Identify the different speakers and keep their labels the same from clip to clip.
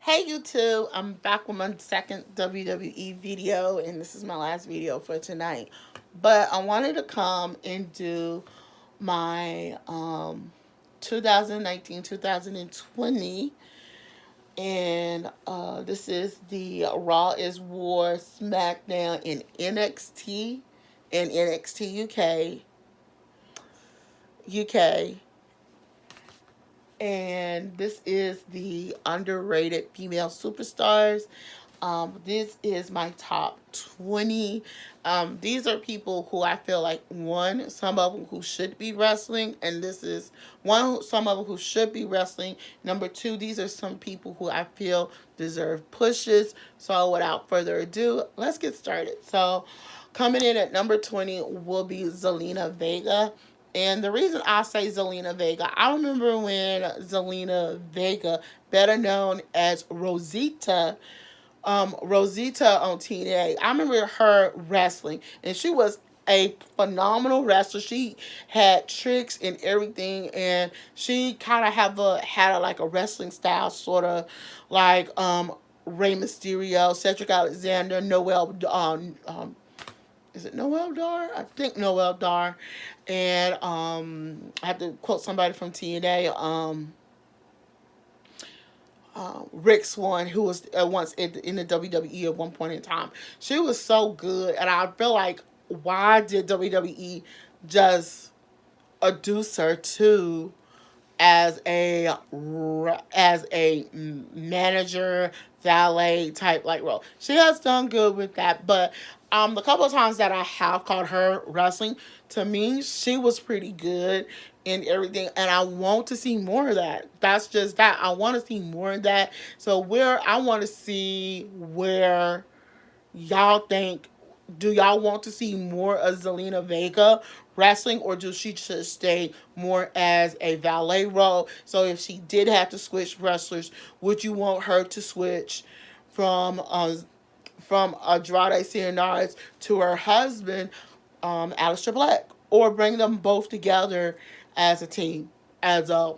Speaker 1: Hey YouTube, I'm back with my second WWE video, and this is my last video for tonight. But I wanted to come and do my 2019-2020, and this is the Raw is War, SmackDown, and NXT and NXT UK, and this is the underrated female superstars. This is my top 20. These are people who I feel like, one, some of them who should be wrestling, and this is one, some of them who should be wrestling. Number two, these are some people who I feel deserve pushes. So without further ado, let's get started. So coming in at number 20 will be Zelina Vega. And the reason I say Zelina Vega, I remember when Zelina Vega, better known as Rosita on TNA. I remember her wrestling, and she was a phenomenal wrestler. She had tricks and everything, and she kind of had like a wrestling style, sort of like Rey Mysterio, Cedric Alexander, Noel. Is it Noel Dar? I think Noel Dar, and I have to quote somebody from TNA. Rick Swan, who was once in the WWE at one point in time. She was so good, and I feel like, why did WWE just adduce her to as a manager, valet type like role? She has done good with that, but the couple of times that I have caught her wrestling, to me she was pretty good in everything, and I want to see more of that. That's just that, I want to see more of that. So where I want to see where y'all think, do y'all want to see more of Zelina Vega wrestling, or do she should stay more as a valet role? So if she did have to switch wrestlers, would you want her to switch from Andrade Cien to her husband, Aleister Black, or bring them both together as a team, as a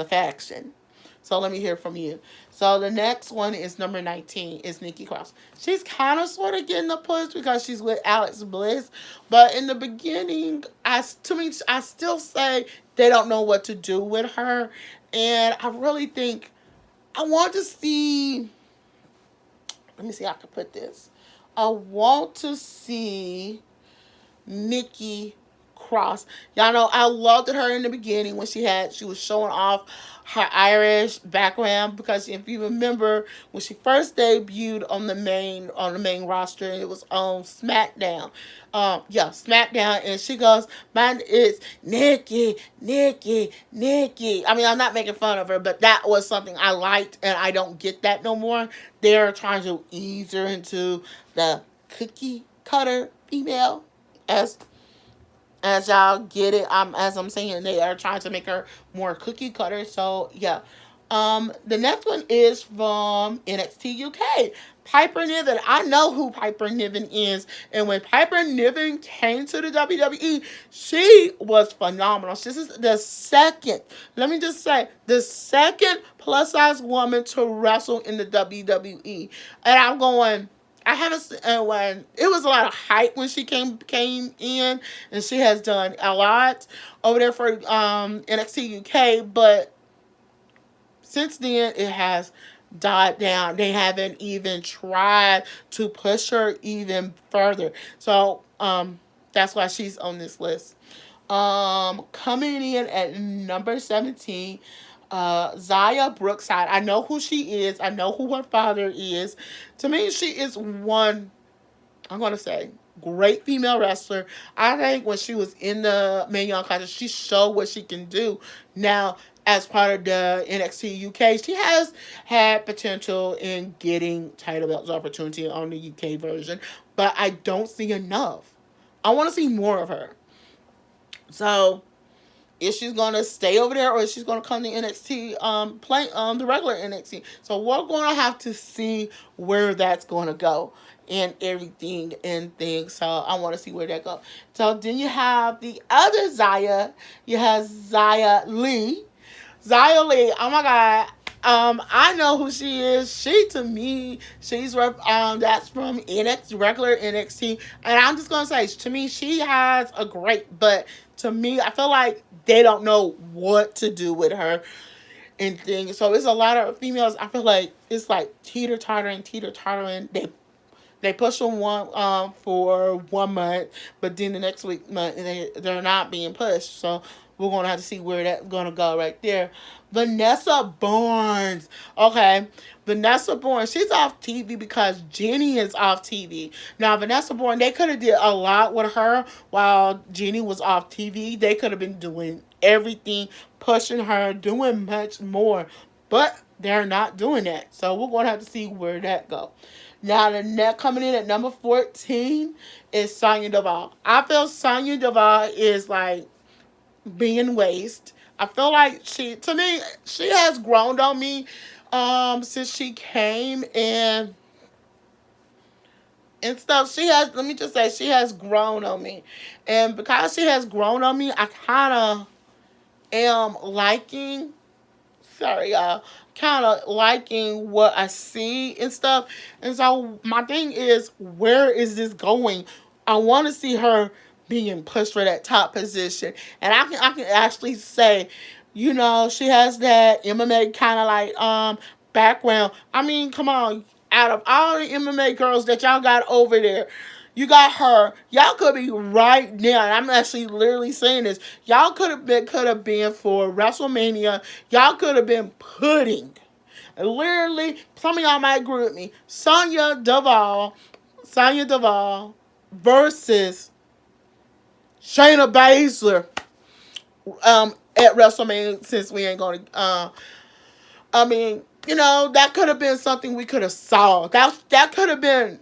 Speaker 1: faction? So let me hear from you. So the next one is number 19 is Nikki Cross. She's kind of sort of getting a push because she's with Alex Bliss, but in the beginning, I still say they don't know what to do with her, and I really think I want to see. Let me see how I can put this. I want to see Nikki Cross. Y'all know I loved her in the beginning when she was showing off her Irish background, because if you remember when she first debuted on the main roster, it was on SmackDown. SmackDown, and she goes, "Mine is Nikki, Nikki, Nikki." I mean, I'm not making fun of her, but that was something I liked, and I don't get that no more. They're trying to ease her into the cookie cutter female, as y'all get it. As I'm saying, they are trying to make her more cookie cutter. So yeah. The next one is from NXT UK. Piper Niven. I know who Piper Niven is, and when Piper Niven came to the WWE, she was phenomenal. This is the second, let me just say, the second plus size woman to wrestle in the WWE, and I'm going. I haven't when it was a lot of hype when she came in, and she has done a lot over there for NXT UK, but since then it has died down. They haven't even tried to push her even further. So that's why she's on this list. Coming in at number 17, Zaya Brookside. I know who she is. I know who her father is. To me, she is one, I'm going to say, great female wrestler. I think when she was in the main young class, she showed what she can do. Now, as part of the NXT UK, she has had potential in getting title belts opportunity on the UK version, but I don't see enough. I want to see more of her. So if she's gonna stay over there, or if she's gonna come to NXT, play the regular NXT. So we're gonna have to see where that's gonna go and everything and things. So I want to see where that goes. So then you have the other Zaya. You have Zaya Lee. Zaya Lee. Oh my God. I know who she is. She to me, that's from NXT, regular NXT, and I'm just gonna say, to me, she has a great. But to me, I feel like they don't know what to do with her and things. So it's a lot of females. I feel like it's like teeter tottering. They push them one for 1 month, but then the next month they're not being pushed. So we're gonna have to see where that's gonna go right there. Vanessa Barnes, okay, Vanessa Barnes, she's off TV because Jenny is off TV. Now Vanessa Barnes, they could have did a lot with her while Jenny was off TV. They could have been doing everything, pushing her, doing much more, but they're not doing that. So we're gonna have to see where that goes. Now the net coming in at number 14 is Sonya Deville. I feel Sonya Deville is like being waste. I feel like to me, she has grown on me since she came and stuff. She has, let me just say, she has grown on me. And because she has grown on me, I kind of am liking, sorry y'all, kind of liking what I see and stuff. And so my thing is, where is this going? I want to see her being pushed for that top position, and I can actually say, she has that MMA kind of like background. I mean, come on, out of all the MMA girls that y'all got over there, you got her. Y'all could be right now, and I'm actually literally saying this. Y'all could have been for WrestleMania. Y'all could have been putting, literally. Some of y'all might agree with me. Sonya Deville versus Shayna Baszler at WrestleMania. Since we ain't gonna, I mean, that could have been something we could have saw. That could have been,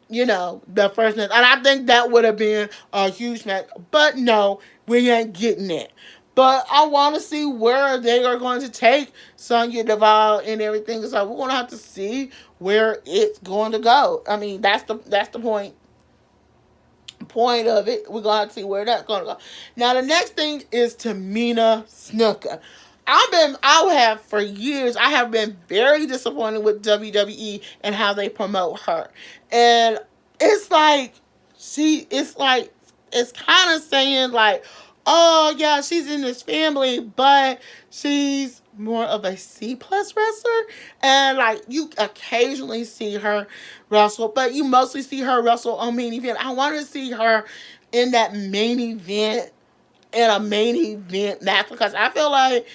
Speaker 1: the first match. And I think that would have been a huge match. But no, we ain't getting it. But I want to see where they are going to take Sonya Deville and everything. So we're going to have to see where it's going to go. I mean, that's the point of it. We're going to see where that's going to go. Now, the next thing is Tamina Snuka. I have for years, I have been very disappointed with WWE and how they promote her. And it's like, it's kind of saying like, oh yeah, she's in this family, but she's more of a C plus wrestler. And like, you occasionally see her wrestle, but you mostly see her wrestle on main event. I want to see her in that main event, in a main event match, because I feel like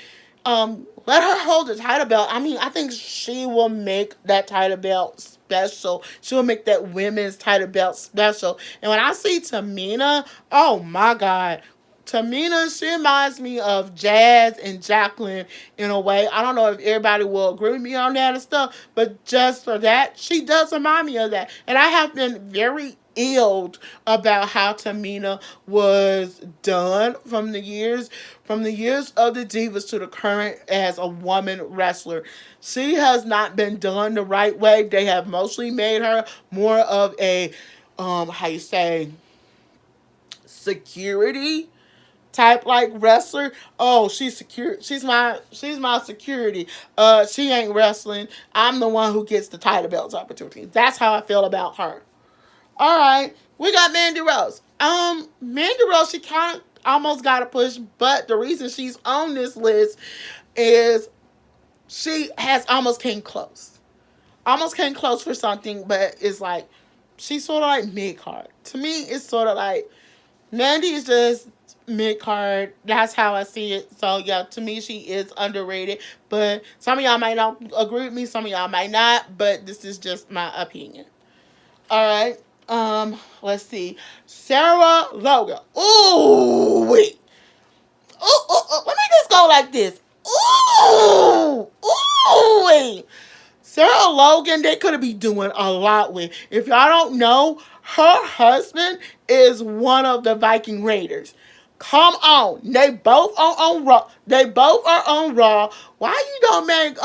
Speaker 1: let her hold the title belt. I mean, I think she will make that title belt special. She will make that women's title belt special. And when I see Tamina, oh my God. Tamina, she reminds me of Jazz and Jacqueline in a way. I don't know if everybody will agree with me on that and stuff, but just for that, she does remind me of that. And I have been very ill about how Tamina was done from the years of the Divas to the current as a woman wrestler. She has not been done the right way. They have mostly made her more of a how you say, security type like wrestler. Oh, she's secure. She's my security. She ain't wrestling. I'm the one who gets the title belts opportunity. That's how I feel about her. All right, we got Mandy Rose. Mandy Rose, she kind of almost got a push, but the reason she's on this list is she has almost came close. Almost came close for something, but it's like she's sort of like mid card. To me, it's sort of like Mandy is just mid card. That's how I see it. So yeah, to me she is underrated. But some of y'all might not agree with me, some of y'all might not, but this is just my opinion. Alright. Let's see. Sarah Logan. Ooh, wait. Ooh. Let me just go like this. Wait. Sarah Logan, they could be doing a lot with. If y'all don't know, her husband is one of the Viking Raiders. Come on. They both are on Raw. They both are on Raw. Why you don't make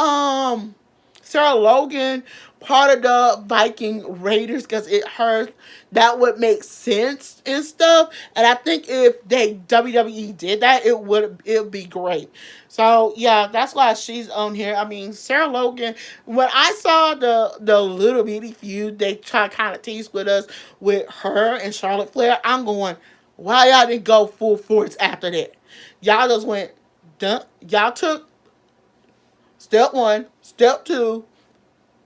Speaker 1: Sarah Logan part of the Viking Raiders because it hurt. That would make sense and stuff. And I think if they WWE did that, it would be great. So yeah, that's why she's on here. I mean, Sarah Logan. When I saw the little bitty feud they try to kind of tease with us with her and Charlotte Flair, I'm going, why y'all didn't go full force after that? Y'all just went, dun, y'all took step one, step two,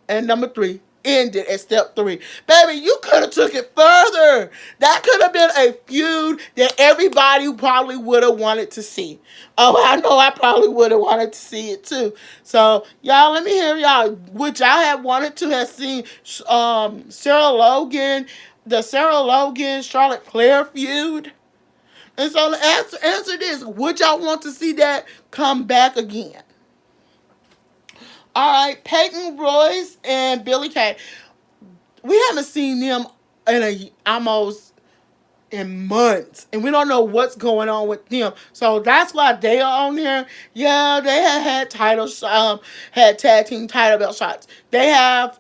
Speaker 1: and number three ended at step three. Baby, you could have took it further. That could have been a feud that everybody probably would have wanted to see. Oh, I know I probably would have wanted to see it too. So, y'all, let me hear y'all. Would y'all have wanted to have seen Sarah Logan, the Sarah Logan Charlotte Flair feud? And so answer this. Would y'all want to see that come back again? All right, Peyton Royce and Billy Kay. We haven't seen them almost in months, and we don't know what's going on with them. So that's why they are on there. Yeah, they had titles, had tag team title belt shots. They have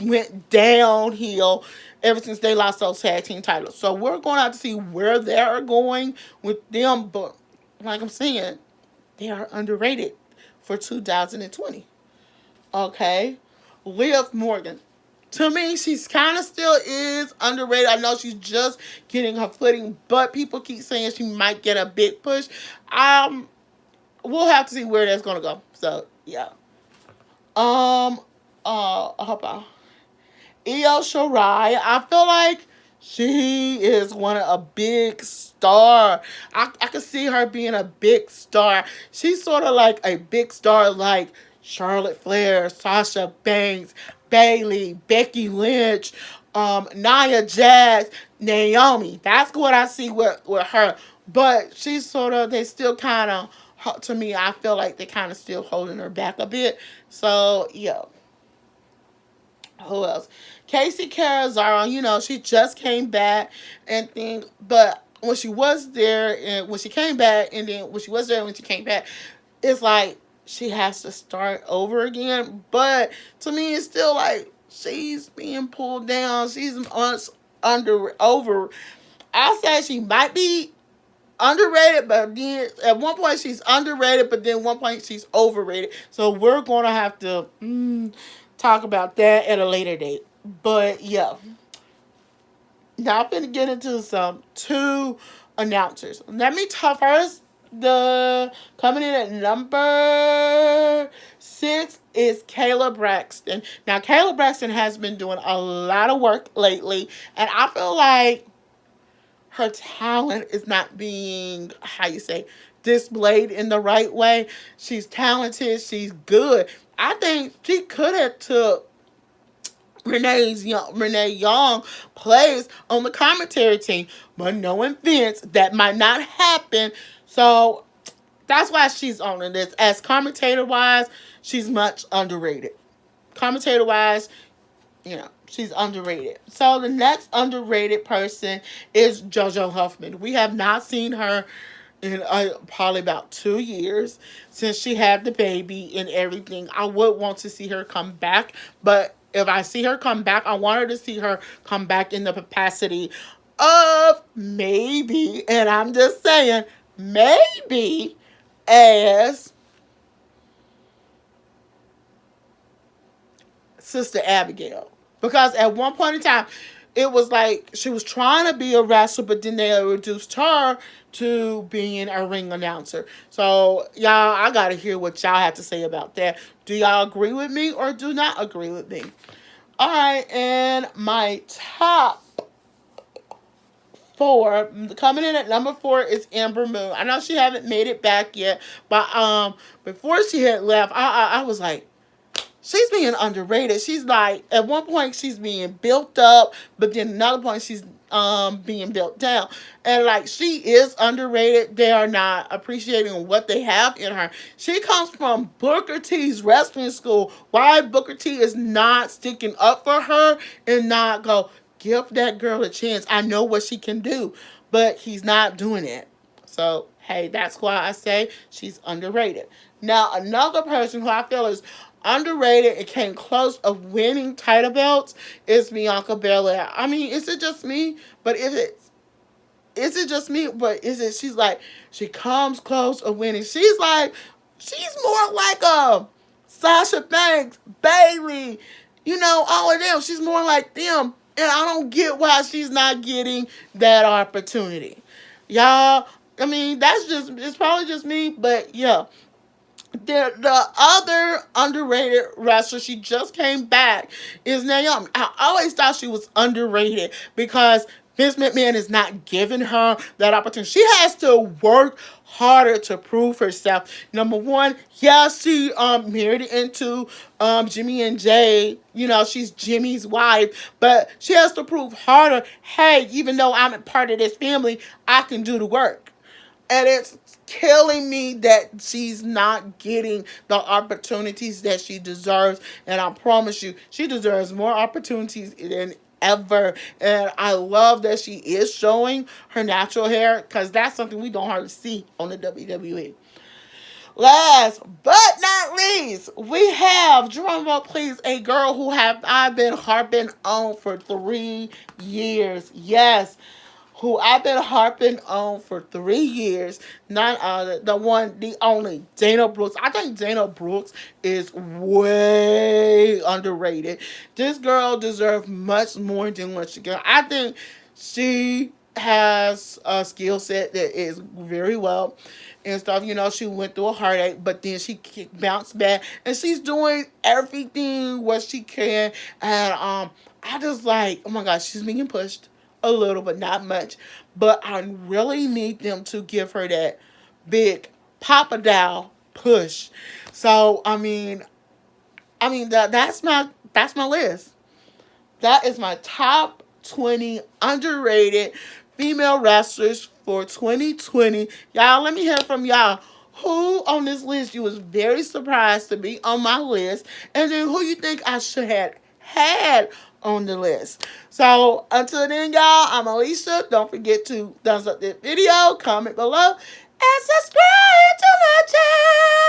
Speaker 1: went downhill ever since they lost those tag team titles. So we're going to have to see where they are going with them. But like I'm saying, they are underrated for 2020. Okay. Liv Morgan. To me, she's kind of still is underrated. I know she's just getting her footing, but people keep saying she might get a big push. We'll have to see where that's gonna go. So yeah. How about Io Shirai? I feel like she is a big star. I can see her being a big star. She's sort of like a big star like Charlotte Flair, Sasha Banks, Bayley, Becky Lynch, Nia Jax, Naomi. That's what I see with her. But she's they still kind of, to me, I feel like they kind of still holding her back a bit. So, yeah. Who else? Casey Carazaro, she just came back and things, but when she was there and when she came back and then when she was there and when she came back, it's like she has to start over again. But to me, it's still like she's being pulled down. She's over. I said she might be underrated, but then at one point she's underrated, but then at one point she's overrated. So we're gonna have to talk about that at a later date. But yeah, now I'm gonna get into some two announcers. Let me talk first. The coming in at number 6 is Kayla Braxton. Now Kayla Braxton has been doing a lot of work lately, and I feel like her talent is not being, displayed in the right way. She's talented. She's good. I think she could have took Renee Young plays on the commentary team, but knowing Vince, that might not happen. So that's why she's on this. As commentator wise, she's much underrated. Commentator wise, she's underrated. So the next underrated person is JoJo Huffman. We have not seen her in probably about 2 years since she had the baby and everything. I would want to see her come back, but if I see her come back, I want her to see her come back in the capacity of maybe, and I'm just saying, maybe as Sister Abigail. Because at one point in time, it was like she was trying to be a wrestler, but then they reduced her to being a ring announcer. So, y'all, I got to hear what y'all have to say about that. Do y'all agree with me or do not agree with me? All right, and my top 4, coming in at number 4 is Ember Moon. I know she haven't made it back yet, but before she had left, I was like, she's being underrated. She's like, at one point she's being built up, but then another point she's being built down. And like, she is underrated. They are not appreciating what they have in her. She comes from Booker T's wrestling school. Why Booker T is not sticking up for her and not go, give that girl a chance. I know what she can do. But he's not doing it. So, hey, that's why I say she's underrated. Now, another person who I feel is underrated and came close of winning title belts is Bianca Belair. I mean, is it just me? But if it's is it just me? But is it? She's like she comes close of winning. She's more like a Sasha Banks, Bailey, all of them. She's more like them, and I don't get why she's not getting that opportunity, y'all. I mean, it's probably just me, but yeah, the other underrated wrestler, she just came back, is Naomi. I always thought she was underrated because Vince McMahon is not giving her that opportunity. She has to work harder to prove herself. Number one, yeah, she married into Jimmy and Jay. She's Jimmy's wife, but she has to prove harder. Hey, even though I'm a part of this family, I can do the work. And it's killing me that she's not getting the opportunities that she deserves. And I promise you, she deserves more opportunities than ever. And I love that she is showing her natural hair because that's something we don't hardly see on the WWE. Last but not least, we have, drum roll please, a girl who have I've been harping on for 3 years. Yes, who I've been harping on for 3 years. None other, the one, the only, Dana Brooks. I think Dana Brooks is way underrated. This girl deserves much more than what she got. I think she has a skill set that is very well and stuff. She went through a heartache, but then she bounced back, and she's doing everything what she can. And I just like, oh my gosh, she's being pushed a little, but not much. But I really need them to give her that big Papa Dow push. So that's my list. That is my top 20 underrated female wrestlers for 2020. Y'all, let me hear from y'all. Who on this list you was very surprised to be on my list, and then who you think I should have had on the list. So until then, y'all, I'm Alicia. Don't forget to thumbs up this video, comment below, and subscribe to my channel.